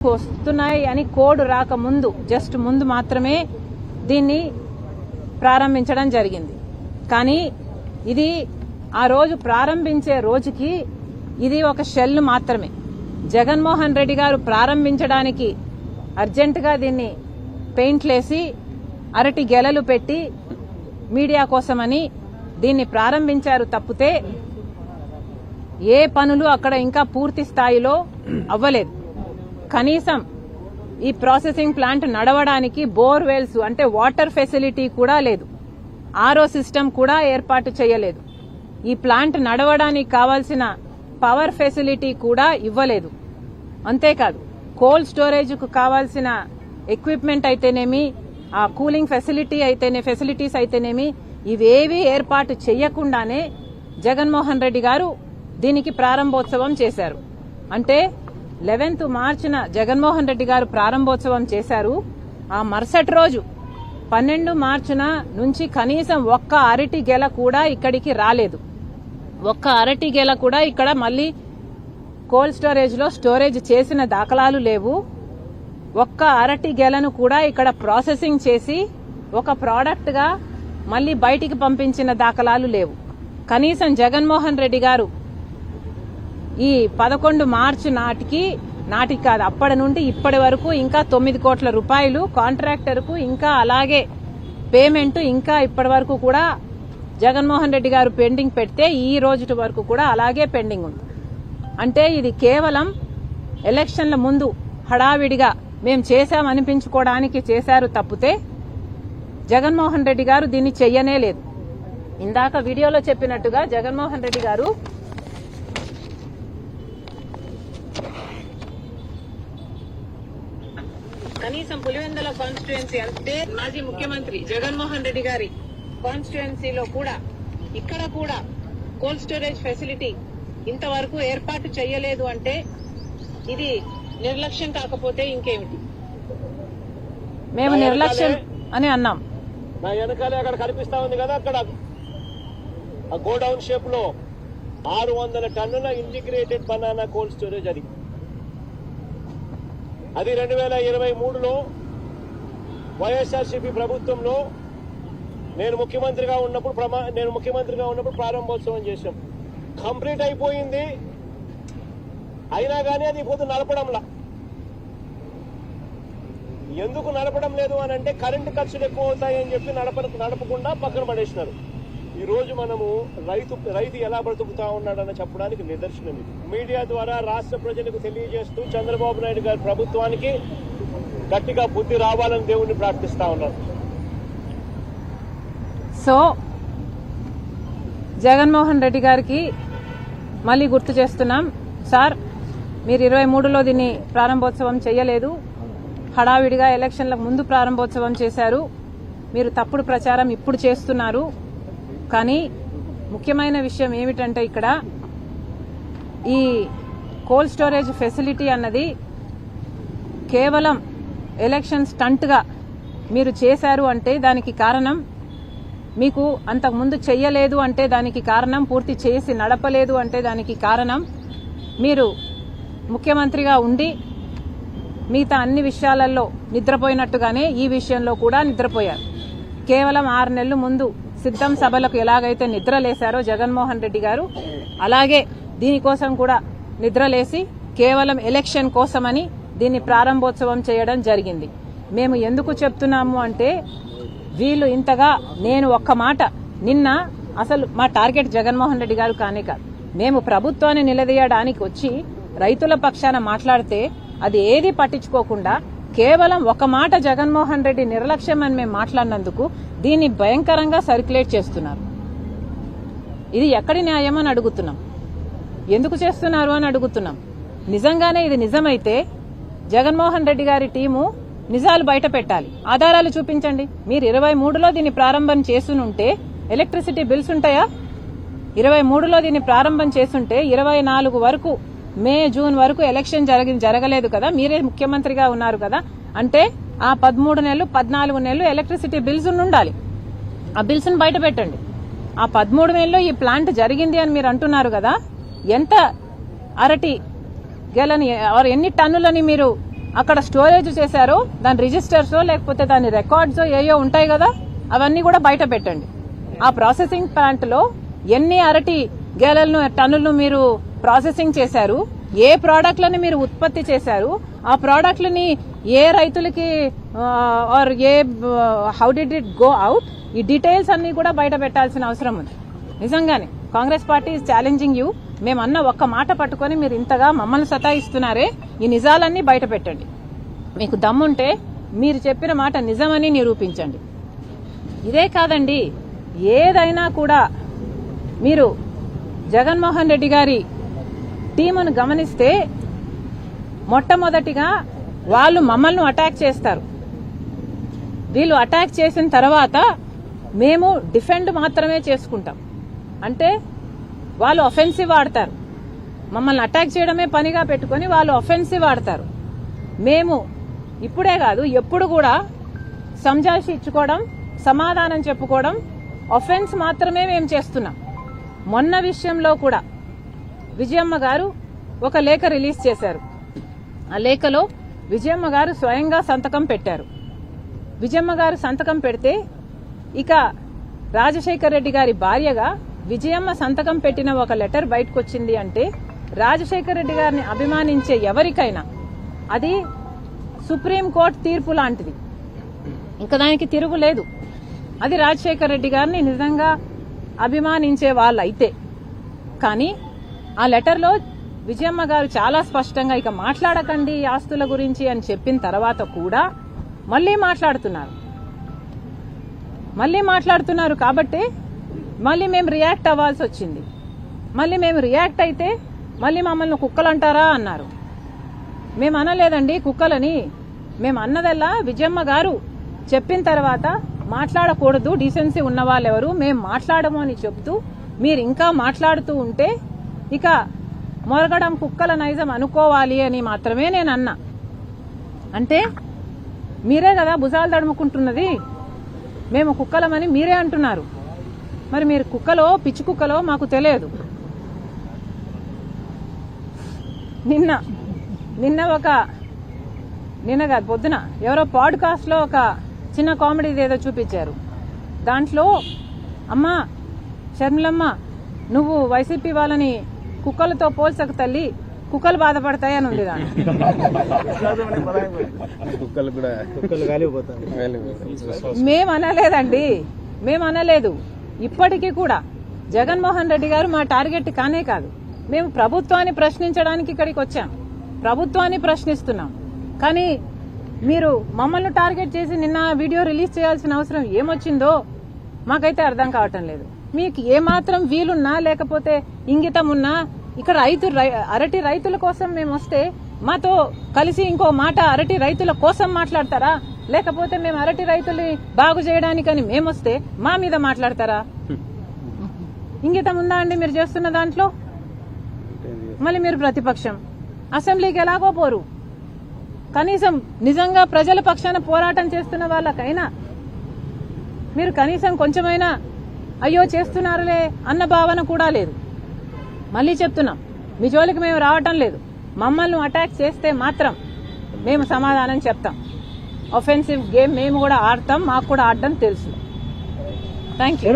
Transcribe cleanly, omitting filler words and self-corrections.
వస్తున్నాయి అని కోడ్ రాకముందు జస్ట్ ముందు మాత్రమే దీన్ని ప్రారంభించడం జరిగింది. కానీ ఇది ఆ రోజు ప్రారంభించే రోజుకి ఇది ఒక షెల్ మాత్రమే. జగన్మోహన్ రెడ్డి గారు ప్రారంభించడానికి అర్జెంటుగా దీన్ని పెయింట్లేసి అరటి గెలలు పెట్టి మీడియా కోసమని దీన్ని ప్రారంభించారు తప్పితే ఏ పనులు అక్కడ ఇంకా పూర్తి స్థాయిలో అవ్వలేదు. కనీసం ఈ ప్రాసెసింగ్ ప్లాంట్ నడవడానికి బోర్వెల్స్ అంటే వాటర్ ఫెసిలిటీ కూడా లేదు, ఆర్ఓ సిస్టమ్ కూడా ఏర్పాటు చేయలేదు. ఈ ప్లాంట్ నడవడానికి కావాల్సిన పవర్ ఫెసిలిటీ కూడా ఇవ్వలేదు. అంతేకాదు కోల్డ్ స్టోరేజ్ కు కావాల్సిన ఎక్విప్మెంట్ అయితేనేమి, ఆ కూలింగ్ ఫెసిలిటీస్ అయితేనేమి ఇవేవి ఏర్పాటు చేయకుండానే జగన్మోహన్ రెడ్డి గారు దీనికి ప్రారంభోత్సవం చేశారు. అంటే 11th మార్చిన జగన్మోహన్ రెడ్డి గారు ప్రారంభోత్సవం చేశారు. ఆ మరుసటి రోజు 12 మార్చిన నుంచి కనీసం ఒక్క అరటి గెల కూడా ఇక్కడికి రాలేదు. ఒక్క అరటి గెల కూడా ఇక్కడ మళ్ళీ కోల్డ్ స్టోరేజ్ లో స్టోరేజ్ చేసిన దాఖలాలు లేవు. ఒక్క అరటి గెలను కూడా ఇక్కడ ప్రాసెసింగ్ చేసి ఒక ప్రోడక్ట్ గా మళ్ళీ బయటికి పంపించిన దాఖలాలు లేవు. కనీసం జగన్మోహన్ రెడ్డి గారు ఈ 11 మార్చి నాటికి కాదు, అప్పటి నుండి ఇప్పటి వరకు ఇంకా 9 కోట్ల రూపాయలు కాంట్రాక్టర్ కు ఇంకా అలాగే పేమెంట్ ఇంకా ఇప్పటి వరకు కూడా జగన్మోహన్ రెడ్డి గారు పెండింగ్ పెడితే ఈ రోజు వరకు కూడా అలాగే పెండింగ్ ఉంది. అంటే ఇది కేవలం ఎలక్షన్ల ముందు హడావిడిగా మేం చేశామనిపించుకోవడానికి చేశారు తప్పితే జగన్మోహన్ రెడ్డి గారు దీన్ని చెయ్యనే లేదు. ఇందాక వీడియోలో చెప్పినట్టుగా జగన్మోహన్ రెడ్డి గారు కనీసం పులివెందుల కాన్స్టిట్యుయెన్సీ అంటే మాజీ ముఖ్యమంత్రి జగన్మోహన్ రెడ్డి గారి కాన్స్టిట్యుయెన్సీలో కూడా ఇక్కడ కూడా కోల్డ్ స్టోరేజ్ ఫెసిలిటీ ఇంతవరకు ఏర్పాటు చేయలేదు అంటే ఇది నిర్లక్ష్యం కాకపోతే ఇంకేమిటి? మేము నిర్లక్ష్యం అని అన్నాం. నా వెనకాలే అక్కడ కనిపిస్తా ఉంది కదా, అక్కడ ఆ గోడౌన్ షేప్ లో 600 టన్నుల ఇంటిగ్రేటెడ్ బనానా కోల్డ్ స్టోరేజ్ అది 2023లో వైఎస్ఆర్సీపీ ప్రభుత్వంలో నేను ముఖ్యమంత్రిగా ఉన్నప్పుడు ప్రారంభోత్సవం చేశాం. కంప్లీట్ అయిపోయింది. అయినా కానీ అది ఇప్పుడు నడపడంలా. ఎందుకు నడపడం లేదు అని అంటే కరెంటు ఖర్చులు ఎక్కువ అవుతాయని చెప్పి నడపకుండా పక్కన పడేసినారు. ఈ రోజు మనము రైతు ఎలా బ్రతుకుతా ఉన్నాడని చెప్పడానికి నిదర్శనం ఇది. మీడియా ద్వారా రాష్ట్ర ప్రజలకు తెలియజేస్తూ చంద్రబాబు నాయుడు గారి ప్రభుత్వానికి గట్టిగా బుద్ధి రావాలని దేవుణ్ణి ప్రార్థిస్తా ఉన్నారు. సో జగన్మోహన్ రెడ్డి గారికి మళ్ళీ గుర్తు చేస్తున్నాం, సార్ మీరు 23లో దీన్ని ప్రారంభోత్సవం చేయలేదు, హడావిడిగా ఎలక్షన్లకు ముందు ప్రారంభోత్సవం చేశారు, మీరు తప్పుడు ప్రచారం ఇప్పుడు చేస్తున్నారు. కానీ ముఖ్యమైన విషయం ఏమిటంటే ఇక్కడ ఈ కోల్డ్ స్టోరేజ్ ఫెసిలిటీ అన్నది కేవలం ఎలక్షన్ స్టంట్ గా మీరు చేశారు అంటే దానికి కారణం, మీకు అంతకుముందు చెయ్యలేదు అంటే దానికి కారణం, పూర్తి చేసి నడపలేదు అంటే దానికి కారణం మీరు ముఖ్యమంత్రిగా ఉండి మిగతా అన్ని విషయాలలో నిద్రపోయినట్టుగానే ఈ విషయంలో కూడా నిద్రపోయారు. కేవలం 6 నెలల ముందు సిద్ధం సభలకు ఎలాగైతే నిద్రలేశారో జగన్మోహన్ రెడ్డి గారు, అలాగే దీనికోసం కూడా నిద్రలేసి కేవలం ఎలక్షన్ కోసమని దీన్ని ప్రారంభోత్సవం చేయడం జరిగింది. మేము ఎందుకు చెప్తున్నాము అంటే వీళ్ళు ఇంతగా, నేను ఒక్క మాట, నిన్న అసలు మా టార్గెట్ జగన్మోహన్ రెడ్డి గారు కానే కాదు, మేము ప్రభుత్వాన్ని నిలదీయడానికి వచ్చి రైతుల పక్షాన మాట్లాడితే అది ఏది పట్టించుకోకుండా కేవలం ఒక మాట జగన్మోహన్ రెడ్డి నిర్లక్ష్యం అని మేము మాట్లాడినందుకు దీన్ని భయంకరంగా సర్క్యులేట్ చేస్తున్నారు. ఇది ఎక్కడి న్యాయం అని అడుగుతున్నాం, ఎందుకు చేస్తున్నారు అని అడుగుతున్నాం. నిజంగానే ఇది నిజమైతే జగన్మోహన్ రెడ్డి గారి టీము నిజాలు బయట పెట్టాలి, ఆధారాలు చూపించండి. మీరు 23లో దీన్ని ప్రారంభం చేసుంటే ఎలక్ట్రిసిటీ బిల్స్ ఉంటాయా? 23లో దీన్ని ప్రారంభం చేసుంటే 24 వరకు మే జూన్ వరకు ఎలక్షన్ జరగలేదు కదా, మీరే ముఖ్యమంత్రిగా ఉన్నారు కదా, అంటే ఆ 13 నెలలు 14 నెలలు ఎలక్ట్రిసిటీ బిల్స్ ఉండాలి. ఆ బిల్స్ ను బయట పెట్టండి. ఆ 13 నెలల్లో ఈ ప్లాంట్ జరిగింది అని మీరు అంటున్నారు కదా, ఎంత అరటి గెలని ఎన్ని టన్నులని మీరు అక్కడ స్టోరేజ్ చేశారో దాని రిజిస్టర్స్ లేకపోతే దాని రికార్డ్స్ ఏయో ఉంటాయి కదా, అవన్నీ కూడా బయట పెట్టండి. ఆ ప్రాసెసింగ్ ప్లాంట్ లో ఎన్ని అరటి గేలలను టన్నులను మీరు ప్రాసెసింగ్ చేశారు, ఏ ప్రోడక్ట్లని మీరు ఉత్పత్తి చేశారు, ఆ ప్రోడక్ట్లని ఏ రైతులకి ఆర్ ఏ how did it go out, ఈ డీటెయిల్స్ అన్ని కూడా బయట పెట్టాల్సిన అవసరం ఉంది. నిజంగానే Congress party is challenging you. మేమన్న ఒక్క మాట పట్టుకొని మీరు ఇంతగా మమ్మల్ని సతాయిస్తున్నారే, ఈ నిజాలన్నీ బయట పెట్టండి. మీకు దమ్ముంటే మీరు చెప్పిన మాట నిజమని నిరూపించండి. ఇదే కాదండి, ఏదైనా కూడా మీరు జగన్మోహన్ రెడ్డి గారి టీమును గమనిస్తే మొట్టమొదటిగా వాళ్ళు మమ్మల్ని అటాక్ చేస్తారు. వీళ్ళు అటాక్ చేసిన తర్వాత మేము డిఫెండ్ మాత్రమే చేసుకుంటాం. అంటే వాళ్ళు ఒఫెన్సివ్ ఆడతారు, మమ్మల్ని అటాక్ చేయడమే పనిగా పెట్టుకొని వాళ్ళు ఒఫెన్సివ్ ఆడతారు. మేము ఇప్పుడే కాదు ఎప్పుడు కూడా సంజాయిషి ఇచ్చుకోవడం, సమాధానం చెప్పుకోవడం, ఒఫెన్స్ మాత్రమే మేము చేస్తున్నాం. మొన్న విషయంలో కూడా విజయమ్మ గారు ఒక లేఖ రిలీజ్ చేశారు. ఆ లేఖలో విజయమ్మ గారు స్వయంగా సంతకం పెట్టారు. విజయమ్మ గారు సంతకం పెడితే ఇక రాజశేఖర్ రెడ్డి గారి భార్యగా విజయమ్మ సంతకం పెట్టిన ఒక లెటర్ బయటకు వచ్చింది అంటే రాజశేఖర్ రెడ్డి గారిని అభిమానించే ఎవరికైనా అది సుప్రీంకోర్టు తీర్పు లాంటిది, ఇంకా దానికి తిరుగులేదు. అది రాజశేఖర్ రెడ్డి గారిని నిజంగా అభిమానించే వాళ్ళైతే. కానీ ఆ లెటర్లో విజయమ్మ గారు చాలా స్పష్టంగా ఇక మాట్లాడకండి ఈ ఆస్తుల గురించి అని చెప్పిన తర్వాత కూడా మళ్లీ మాట్లాడుతున్నారు కాబట్టి మళ్ళీ మేము రియాక్ట్ అవ్వాల్సి వచ్చింది. మళ్ళీ మేము రియాక్ట్ అయితే మళ్ళీ మమ్మల్ని కుక్కలు అంటారా అన్నారు. మేము అనలేదండి కుక్కలని. మేము అన్నదల్లా విజయమ్మ గారు చెప్పిన తర్వాత మాట్లాడకూడదు, డీసెన్సీ ఉన్న వాళ్ళెవరు, మేము మాట్లాడము అని చెప్తూ మీరు ఇంకా మాట్లాడుతూ ఉంటే ఇక మొరగడం కుక్కల నైజం అనుకోవాలి అని మాత్రమే నేను అన్నా. అంటే మీరే కదా భుజాలు తడుముకుంటున్నది, మేము కుక్కలమని మీరే అంటున్నారు. మరి మీరు కుక్కలో పిచ్చి కుక్కలో మాకు తెలియదు. నిన్న కాదు పొద్దున ఎవరో పాడ్కాస్ట్ లో ఒక చిన్న కామెడీ ఏదో చూపించారు. దాంట్లో అమ్మా షర్మిలమ్మ నువ్వు వైసీపీ వాళ్ళని కుక్కలతో పోల్చక తల్లి, కుక్కలు బాధపడతాయని ఉంది. మేమనలేదండి, మేమనలేదు. ఇప్పటికీ కూడా జగన్మోహన్ రెడ్డి గారు మా టార్గెట్ కానే కాదు. మేము ప్రభుత్వాన్ని ప్రశ్నించడానికి ఇక్కడికి వచ్చాం, ప్రభుత్వాన్ని ప్రశ్నిస్తున్నాం. కానీ మీరు మమ్మల్ని టార్గెట్ చేసి నిన్న వీడియో రిలీజ్ చేయాల్సిన అవసరం ఏమొచ్చిందో మాకైతే అర్థం కావటం లేదు. మీకు ఏమాత్రం వీలున్నా లేకపోతే ఇంగితం ఉన్నా ఇక్కడ అరటి రైతుల కోసం మేము వస్తే మాతో కలిసి ఇంకో మాట అరటి రైతుల కోసం మాట్లాడతారా, లేకపోతే మేము అరటి రైతుల్ని బాగు చేయడానికని మేమొస్తే మా మీద మాట్లాడతారా? ఇంగితం ఉందా అండి మీరు చేస్తున్న దాంట్లో? మళ్ళీ మీరు ప్రతిపక్షం, అసెంబ్లీకి ఎలాగో పోరు. కనీసం నిజంగా ప్రజల పక్షాన పోరాటం చేస్తున్న వాళ్ళకైనా మీరు కనీసం కొంచెమైనా అయ్యో చేస్తున్నారులే అన్న భావన కూడా లేదు. మళ్ళీ చెప్తున్నాం, మీ జోలికి మేము రావటం లేదు. మమ్మల్ని అటాక్ చేస్తే మాత్రం మేము సమాధానం చెప్తాం. ఒఫెన్సివ్ గేమ్ మేము కూడా ఆడతాం, మాకు కూడా ఆడడం తెలుసు. Thank you.